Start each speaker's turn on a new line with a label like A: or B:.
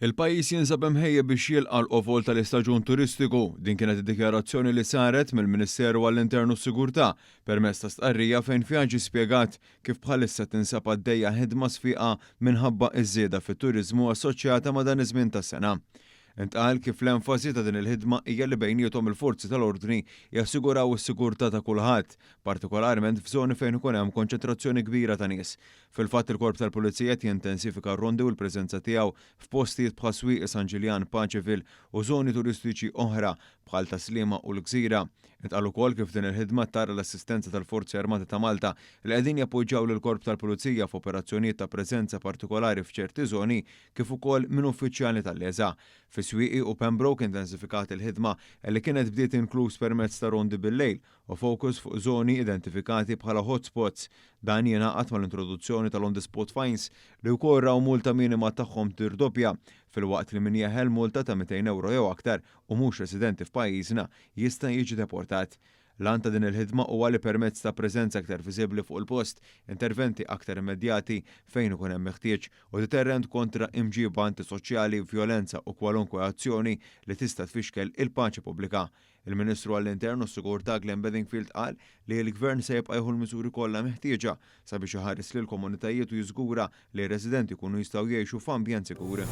A: Il-pajjiż jinsab imħejjeb biex jilqa' l-qofol tal-istaġun turistiku. Din kienet id-dikjarazzjoni li saret mill-Ministeru għall-Internu s-Sigurtà permezz ta' stqarrija fejn fiha ġie spjegat kif bħalissa tinsab għaddejja ħidma sfiqa minħabba iż-żieda fit-turiżmu assoċjata ma' dan iż-żmien tas-sena. Intqal kif l-enfasi ta' din il-ħidma hija li bejniethom il-forzi tal-ordni jassiguraw is-sigurtà ta' kulħadd, partikolarment f'żoni fejn ikun hemm konċentrazzjoni kbira ta' nies. Fil-fatt il-Korp tal-Pulizija jintensifika r-rondi u l-preżenza tiegħu f'postijiet bħal swieq San Ġiljan, Paċeville u żoni turistiċi oħra bħal Taslima u l-Gżira. Intqal ukoll kif din il-ħidma tara l-assistenza tal-Forzi Armati ta' Malta li qegħdin jappoġġjaw lill-Korp tal-Pulizija f'operazzjonijiet ta' preżenza partikolari f'ċerti żoni kif ukoll minn uffiċjali tal-eża. Fi-Swieqi u Pembroke intensifikat il-ħidma li kienet bdiet inkluż permezz ta' rondi bil-lejl u fokus fuq żoni identifikati bħala hotspots. Dan jingħaqad mal-introduzzjoni tal-on-the-spot fines li wkoll raw multa minima tagħhom tirdoppja filwaqt li min jeħel multa ta' 200 euro jew aktar u mhux residenti f'pajjiżna jista' jiġi deportat. Lan ta' din il-ħidma huwa li permezz ta' preżenza aktar viżibbli fuq il-post, interventi aktar immedjati fejn ikun hemm meħtieġ u deterrent kontra imġiba antisoċjali, vjolenza u kwalunkwe azzjoni li tista' tfixkel il-paċi pubblika. Il-Ministru għall-Internu s-Sigurtà Glenn Bedingfield qal li l-Gvern se jibqa' jieħu l-miżuri kollha meħtieġa sabiex iħares lill komunitajiet u jiżgura li r-residenti jkunu jistgħu jgħixu f'ambjent sigur.